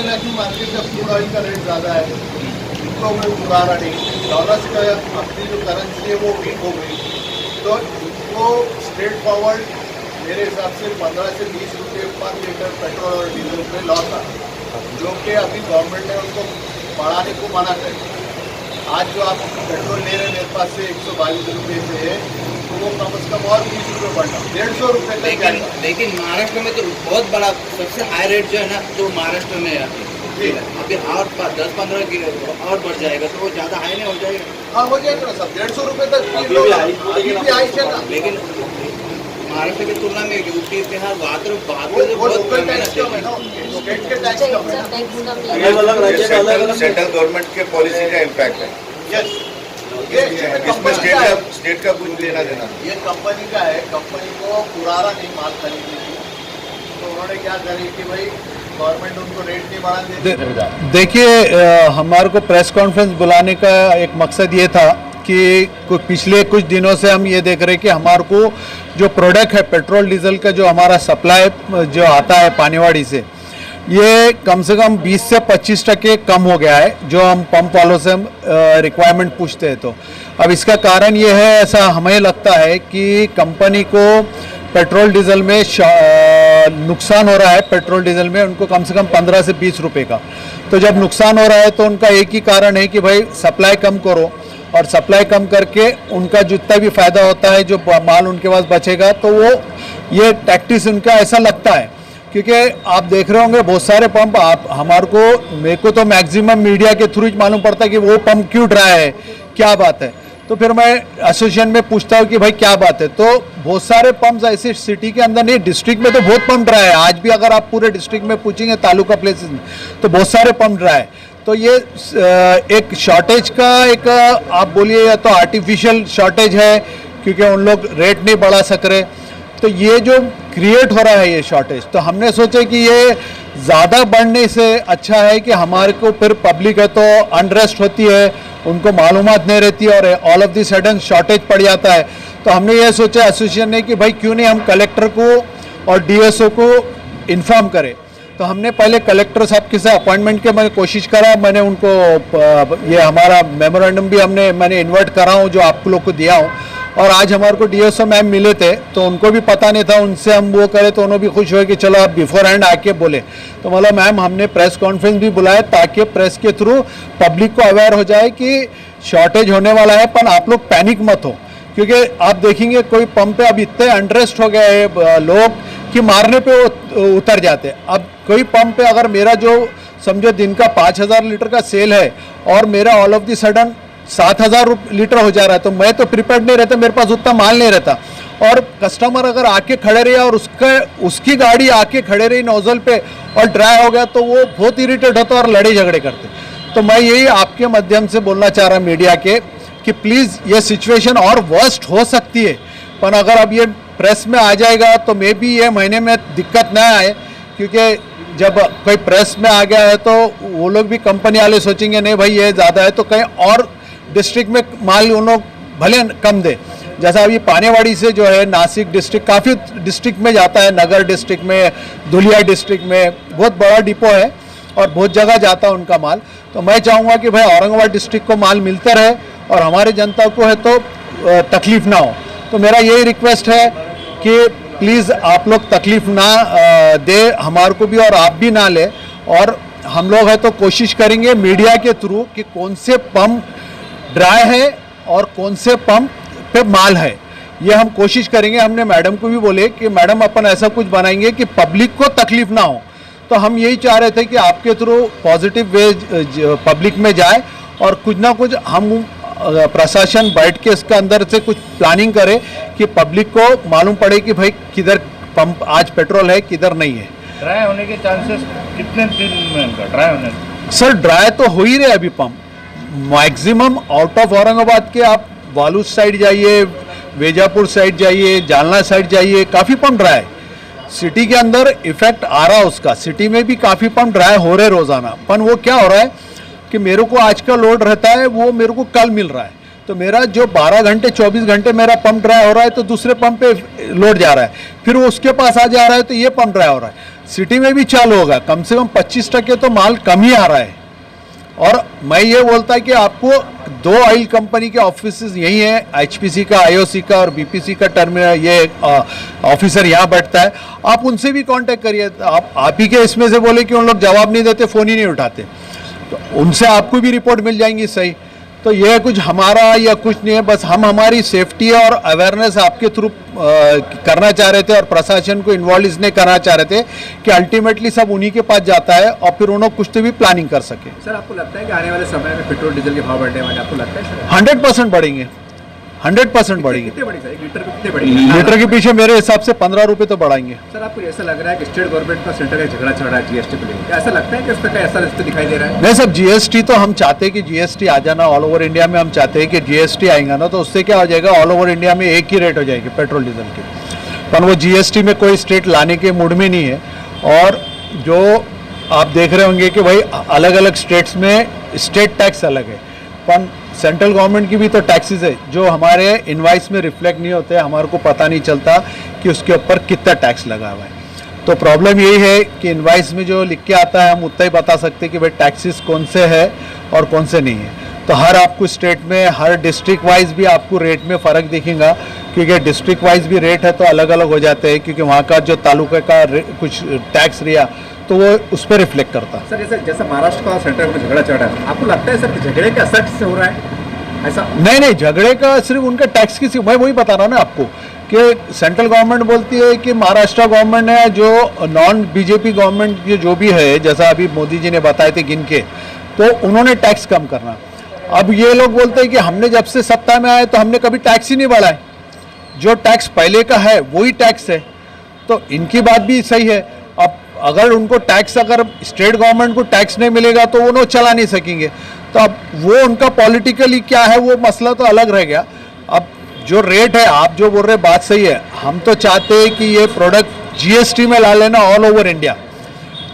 चला कि मार्केट का क्रूड ऑयल का रेट ज़्यादा है, इनको मैं उड़ा रहा नहीं, डॉलर्स का अपनी जो करेंसी है वो वीक हो गई, तो इनको स्ट्रेट फॉरवर्ड मेरे हिसाब से 15 से 20 रुपये पर लीटर पेट्रोल और डीजल पे लॉस आ, जो कि अभी गवर्नमेंट ने उनको बढ़ाने को मना कर। आज जो आप पेट्रोल ले रहे हैं मेरे पास से 122 रुपये से, तो वो कम से कम और 20 रुपये बढ़ना, 150 रुपये तक जाएगा। लेकिन महाराष्ट्र में तो बहुत बड़ा सबसे हाई रेट जो है ना, तो महाराष्ट्र में है अभी और 10-15 और बढ़ जाएगा, तो वो ज़्यादा हाई नहीं हो जाएगा। हाँ हो जाएगा ना सब, 150 रुपये तक अभी भी आई है ना। लेकिन महाराष्ट्र की तुलना में यूपी बिहार वो बहुत लोकल टैक्स कम है ना, स्टेट के टैक्स कम है ना। सेंट्रल गवर्नमेंट के पॉलिसी का इम्पैक्ट है। यस, इसमें स्टेट का कुछ लेना देना। ये कंपनी का है, कंपनी को पुराना नहीं माल खरीदने की, तो उन्होंने क्या करी कि भाई गवर्नमेंट उनको रेट नहीं बढ़ा देती। देखिए, हमारे को प्रेस कॉन्फ्रेंस बुलाने का एक मकसद ये था कि पिछले कुछ दिनों से हम ये देख रहे हैं कि हमारे को जो प्रोडक्ट है पेट्रोल डीजल का, जो हमारा सप्लाई जो आता है पानीवाड़ी से, ये कम से कम 20 से 25% कम हो गया है, जो हम पंप वालों से हम रिक्वायरमेंट पूछते हैं। तो अब इसका कारण ये है, ऐसा हमें लगता है कि कंपनी को पेट्रोल डीजल में नुकसान हो रहा है, पेट्रोल डीजल में उनको कम से कम 15 से 20 रुपये का। तो जब नुकसान हो रहा है तो उनका एक ही कारण है कि भाई सप्लाई कम करो, और सप्लाई कम करके उनका जितना भी फ़ायदा होता है, जो माल उनके पास बचेगा, तो वो ये टैक्टिस उनका ऐसा लगता है। क्योंकि आप देख रहे होंगे बहुत सारे पंप, आप हमारे को, मेरे को तो मैक्सिमम मीडिया के थ्रू मालूम पड़ता है कि वो पंप क्यों ड्राई है, क्या बात है। तो फिर मैं एसोसिएशन में पूछता हूँ कि भाई क्या बात है, तो बहुत सारे पंप्स ऐसे सिटी के अंदर नहीं, डिस्ट्रिक्ट में तो बहुत पंप ड्राई है। आज भी अगर आप पूरे डिस्ट्रिक्ट में पूछेंगे तालुका प्लेसेस में, तो बहुत सारे पंप ड्राई है। तो ये एक शॉर्टेज का एक आप बोलिए, या तो आर्टिफिशियल शॉर्टेज है क्योंकि उन लोग रेट नहीं बढ़ा सक रहे, तो ये जो क्रिएट हो रहा है ये शॉर्टेज, तो हमने सोचा कि ये ज़्यादा बढ़ने से अच्छा है कि हमारे को फिर पब्लिक है तो अनरेस्ट होती है, उनको मालूमात नहीं रहती और all of the sudden shortage पड़ जाता है। तो हमने ये सोचा एसोसिएशन ने कि भाई क्यों नहीं हम कलेक्टर को और डीएसओ को इन्फॉर्म करें। तो हमने पहले कलेक्टर साहब के साथ अपॉइंटमेंट के मैंने कोशिश करा, मैंने उनको ये हमारा मेमोरेंडम भी मैंने इन्वर्ट करा हूँ जो आप लोग को दिया हूँ। और आज हमारे को डीएसओ मैम मिले थे, तो उनको भी पता नहीं था, उनसे हम वो करे तो उन्होंने भी खुश हुए कि चलो आप बिफोर हैंड आके बोले। तो मतलब मैम हमने प्रेस कॉन्फ्रेंस भी बुलाया ताकि प्रेस के थ्रू पब्लिक को अवेयर हो जाए कि शॉर्टेज होने वाला है, पर आप लोग पैनिक मत हो। क्योंकि आप देखेंगे कोई पंप पे अब इतने अंडरेस्ट हो गए लोग कि मारने पे उतर जाते हैं। अब कोई पंप पे अगर मेरा जो समझो दिन का 5000 लीटर का सेल है और मेरा all of the sudden 7000 litre हो जा रहा है, तो मैं तो प्रिपेयर्ड नहीं रहता, मेरे पास उतना माल नहीं रहता। और कस्टमर अगर आके खड़े रहे और उसकी गाड़ी आके खड़े रही नोजल पे और ड्राई हो गया, तो वो बहुत इरिटेट होता और लड़े झगड़े करते। तो मैं यही आपके माध्यम से बोलना चाह रहा मीडिया के कि प्लीज़ ये सिचुएशन और वर्स्ट हो सकती है, पर अगर अब ये प्रेस में आ जाएगा तो मे बी ये महीने में दिक्कत ना आए। क्योंकि जब कोई प्रेस में आ गया है तो वो लोग भी कंपनी वाले सोचेंगे नहीं भाई ये ज़्यादा है, तो कहीं और डिस्ट्रिक्ट में माल उन लोग भले कम दे। जैसा अभी पानीवाड़ी से जो है नासिक डिस्ट्रिक्ट, काफ़ी डिस्ट्रिक्ट में जाता है, नगर डिस्ट्रिक्ट में, धुलिया डिस्ट्रिक्ट में बहुत बड़ा डिपो है और बहुत जगह जाता है उनका माल। तो मैं चाहूँगा कि भाई औरंगाबाद डिस्ट्रिक्ट को माल मिलता रहे और हमारे जनता को है तो तकलीफ ना हो। तो मेरा यही रिक्वेस्ट है कि प्लीज़ आप लोग तकलीफ ना दे हमारे को भी और आप भी ना ले, और हम लोग है तो कोशिश करेंगे मीडिया के थ्रू कि कौन से पंप ड्राई है और कौन से पंप पे माल है, ये हम कोशिश करेंगे। हमने मैडम को भी बोले कि मैडम अपन ऐसा कुछ बनाएंगे कि पब्लिक को तकलीफ ना हो। तो हम यही चाह रहे थे कि आपके थ्रू पॉजिटिव वे पब्लिक में जाए और कुछ ना कुछ हम प्रशासन बैठ के इसके अंदर से कुछ प्लानिंग करे कि पब्लिक को मालूम पड़े कि भाई किधर पंप आज पेट्रोल है किधर नहीं है। ड्राई होने के चांसेस कितने दिन में उनका ड्राई होने? सर ड्राई तो हो ही रहे अभी pump maximum out of Aurangabad के, आप वालूद साइड जाइए, वेजापुर साइड जाइए, जालना साइड जाइए, काफ़ी पंप ड्राई। सिटी के अंदर इफेक्ट आ रहा है उसका, सिटी में भी काफ़ी पंप ड्राई हो रहे रोज़ाना। पर वो क्या हो रहा है कि मेरे को आज का लोड रहता है वो मेरे को कल मिल रहा है, तो मेरा जो 12 घंटे 24 घंटे मेरा पंप ड्राई हो रहा है तो दूसरे पंप पे लोड जा रहा है, फिर वो उसके पास आ जा रहा है तो ये पंप ड्राई हो रहा है। सिटी में भी चालू होगा, कम से कम 25% तो माल कम ही आ रहा है। और मैं ये बोलता है कि आपको 2 ऑयल कंपनी के ऑफिसेज यही हैं, एचपीसी का, आईओसी का और बीपीसी का टर्मिनल, ये ऑफिसर यहाँ बैठता है, आप उनसे भी कांटेक्ट करिए। आप ही के इसमें से बोले कि उन लोग जवाब नहीं देते, फ़ोन ही नहीं उठाते, तो उनसे आपको भी रिपोर्ट मिल जाएंगी सही। तो यह कुछ हमारा या कुछ नहीं है, बस हम हमारी सेफ्टी और अवेयरनेस आपके थ्रू करना चाह रहे थे और प्रशासन को इन्वॉल्व इसने करना चाह रहे थे कि अल्टीमेटली सब उन्हीं के पास जाता है और फिर उन्होंने कुछ तो भी प्लानिंग कर सके। सर आपको लगता है कि आने वाले समय में पेट्रोल डीजल के भाव बढ़ने वाले, आपको लगता है सर? 100% बढ़ेंगे, 100% बढ़ेंगे। कितने बढ़ेंगे सर? 1 लीटर पे कितने बढ़ेंगे? लीटर के पीछे मेरे हिसाब से 15 रुपये तो बढ़ाएंगे। सर आपको ऐसा लग रहा है कि स्टेट गवर्नमेंट का सेंटर का झगड़ा चल रहा है जीएसटी को लेकर, ऐसा लगता है कि इसका ऐसा रिश्ता दिखाई दे रहा है? नहीं सब जीएसटी तो हम चाहते हैं कि जीएसटी आ जाना ऑल ओवर इंडिया में, हम चाहते हैं कि जीएसटी आएगा ना तो उससे क्या हो जाएगा, ऑल ओवर इंडिया में एक ही रेट हो जाएगी पेट्रोल डीजल की। पर वो जीएसटी में कोई स्टेट लाने के मूड में नहीं है। और जो आप देख रहे होंगे कि भाई अलग अलग स्टेट्स में स्टेट टैक्स अलग है, पर सेंट्रल गवर्नमेंट की भी तो टैक्सेस है जो हमारे इनवाइस में रिफ्लेक्ट नहीं होते, हमारे को पता नहीं चलता कि उसके ऊपर कितना टैक्स लगा हुआ है। तो प्रॉब्लम यही है कि इनवाइस में जो लिख के आता है हम उतना ही बता सकते हैं कि भाई टैक्सेस कौन से है और कौन से नहीं है। तो हर आपको स्टेट में हर डिस्ट्रिक्ट वाइज भी आपको रेट में फ़र्क दिखेगा, क्योंकि डिस्ट्रिक्ट वाइज भी रेट है तो अलग अलग हो जाते हैं, क्योंकि वहाँ का जो तालुका का कुछ टैक्स रिया तो वो उस पर रिफ्लेक्ट करता है। सर जैसे महाराष्ट्र का सेंटर में झगड़ा चल रहा है, आपको लगता है सर कि झगड़े का असर से हो रहा है ऐसा? नहीं, झगड़े का सिर्फ उनका टैक्स की, मैं वही बता रहा हूँ ना आपको कि सेंट्रल गवर्नमेंट बोलती है कि महाराष्ट्र गवर्नमेंट है जो नॉन बीजेपी गवर्नमेंट जो भी है, जैसा अभी मोदी जी ने बताए थे गिन के, तो उन्होंने टैक्स कम करना। अब ये लोग बोलते हैं कि हमने जब से सत्ता में आए तो हमने कभी टैक्स ही नहीं बढ़ाए, जो टैक्स पहले का है वही टैक्स है। तो इनकी बात भी सही है। अब अगर उनको टैक्स, अगर स्टेट गवर्नमेंट को टैक्स नहीं मिलेगा तो वो चला नहीं सकेंगे। तो अब वो उनका पॉलिटिकली क्या है वो मसला तो अलग रह गया। अब जो रेट है, आप जो बोल रहे बात सही है, हम तो चाहते हैं कि ये प्रोडक्ट जीएसटी में ला लेना ऑल ओवर इंडिया,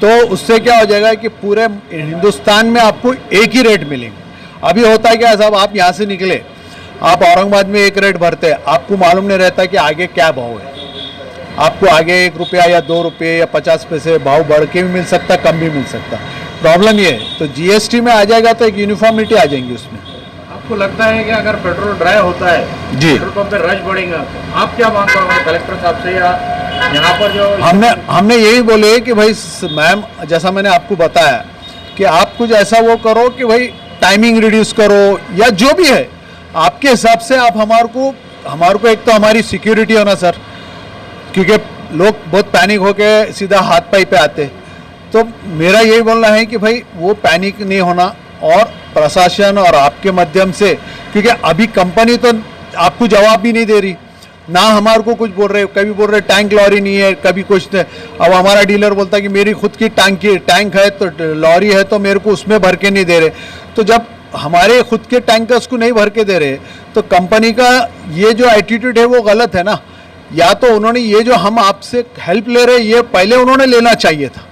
तो उससे क्या हो जाएगा कि पूरे हिंदुस्तान में आपको एक ही रेट मिलेंगे। अभी होता है क्या साहब, आप यहाँ से निकले, आप औरंगाबाद में एक रेट भरते हैं, आपको मालूम नहीं रहता कि आगे क्या भाव है। आपको आगे 1 रुपया या 2 रुपये या 50 पैसे भाव बढ़ के भी मिल सकता, कम भी मिल सकता। प्रॉब्लम ये है। तो जीएसटी में आ जाएगा तो एक यूनिफॉर्मिटी आ जाएंगी उसमें। आपको लगता है कि अगर पेट्रोल ड्राई होता है जी, पेट्रोल पंप पे रश बढ़ेगा, तो आप क्या मांग करोगे कलेक्टर साहब से या यहाँ पर जो हमने यही बोले कि भाई मैम, जैसा मैंने आपको बताया कि आप कुछ ऐसा वो करो कि भाई टाइमिंग रिड्यूस करो या जो भी है आपके हिसाब से। आप हमारे को एक तो हमारी सिक्योरिटी होना सर, क्योंकि लोग बहुत पैनिक होके सीधा हाथ पाई पे आते। तो मेरा यही बोलना है कि भाई वो पैनिक नहीं होना, और प्रशासन और आपके माध्यम से, क्योंकि अभी कंपनी तो आपको जवाब भी नहीं दे रही ना, हमारे को कुछ बोल रहे, कभी बोल रहे टैंक लॉरी नहीं है, कभी कुछ नहीं। अब हमारा डीलर बोलता है कि मेरी खुद की टैंक है तो लॉरी है तो मेरे को उसमें भर के नहीं दे रहे। तो जब हमारे खुद के टैंकर्स को नहीं भर के दे रहे तो कंपनी का ये जो एटीट्यूड है वो गलत है ना। या तो उन्होंने ये जो हम आपसे हेल्प ले रहे ये पहले उन्होंने लेना चाहिए था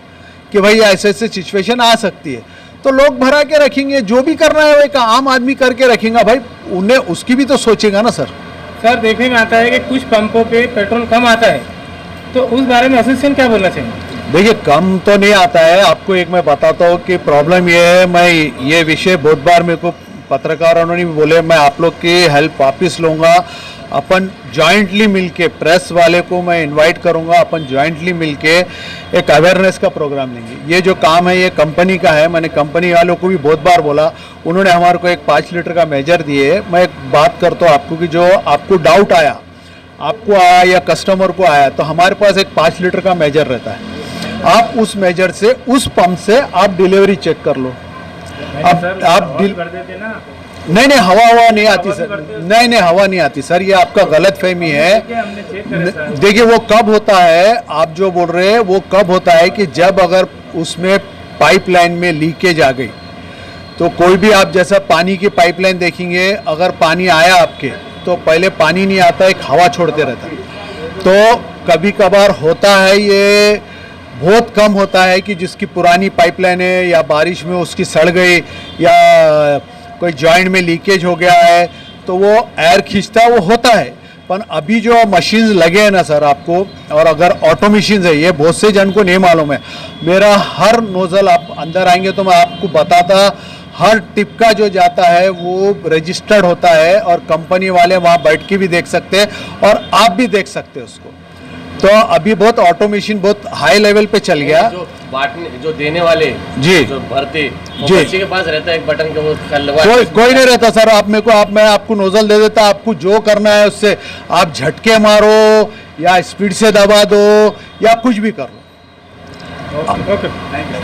कि भाई ऐसे ऐसे सिचुएशन आ सकती है, तो लोग भरा के रखेंगे, जो भी करना है वो एक आम आदमी करके रखेगा भाई, उन्हें उसकी भी तो सोचेगा ना सर। सर देखने में आता है कि कुछ पंपों पे पेट्रोल कम आता है, तो उस बारे में एसोसिएशन क्या बोलना चाहिए? देखिए कम तो नहीं आता है, आपको एक मैं बताता हूँ कि प्रॉब्लम ये है, मैं ये विषय बहुत बार मेरे को पत्रकारों ने भी बोले, मैं आप लोग की हेल्प वापस लूँगा। अपन जॉइंटली मिलके, प्रेस वाले को मैं इनवाइट करूंगा, अपन जॉइंटली मिलके एक अवेयरनेस का प्रोग्राम लेंगे। ये जो काम है ये कंपनी का है, मैंने कंपनी वालों को भी बहुत बार बोला, उन्होंने हमारे को एक 5 लीटर का मेजर दिए। मैं एक बात करता हूँ आपको कि जो आपको डाउट आया, आपको आया या कस्टमर को आया, तो हमारे पास एक 5 लीटर का मेजर रहता है। आप उस मेजर से, उस पंप से आप डिलीवरी चेक कर लो। अब आप कर देते ना, नहीं हवा नहीं आती सर, नहीं हवा नहीं आती सर, ये आपका गलत फहमी है। हमने चेक करे सर। देखिए वो कब होता है, आप जो बोल रहे हैं वो कब होता है कि जब अगर उसमें पाइपलाइन में लीकेज आ गई, तो कोई भी आप जैसा पानी की पाइपलाइन देखेंगे, अगर पानी आया आपके तो पहले पानी नहीं आता, एक हवा छोड़ते रहता है। तो कभी कभार होता है, ये बहुत कम होता है कि जिसकी पुरानी पाइपलाइन है या बारिश में उसकी सड़ गई या कोई जॉइंट में लीकेज हो गया है तो वो एयर खींचता है, वो होता है। पर अभी जो मशीन्स लगे हैं ना सर आपको, और अगर ऑटो मशीन्स है, ये बहुत से जन को नहीं मालूम है। मेरा हर नोजल आप अंदर आएंगे तो मैं आपको बताता, हर टिप का जो जाता है वो रजिस्टर्ड होता है और कंपनी वाले वहाँ बैठ के भी देख सकते हैं और आप भी देख सकते हैं उसको। तो अभी बहुत ऑटोमेशन बहुत हाई लेवल पे चल गया। जो बांटने, जो देने वाले जी, जो भरते, वो जी, बच्चे के पास रहता है एक बटन के, वो कोई नहीं रहता सर। आप मेरे को मैं आपको नोजल दे देता, आपको जो करना है उससे आप झटके मारो या स्पीड से दबा दो या कुछ भी कर लो। Okay, thank you.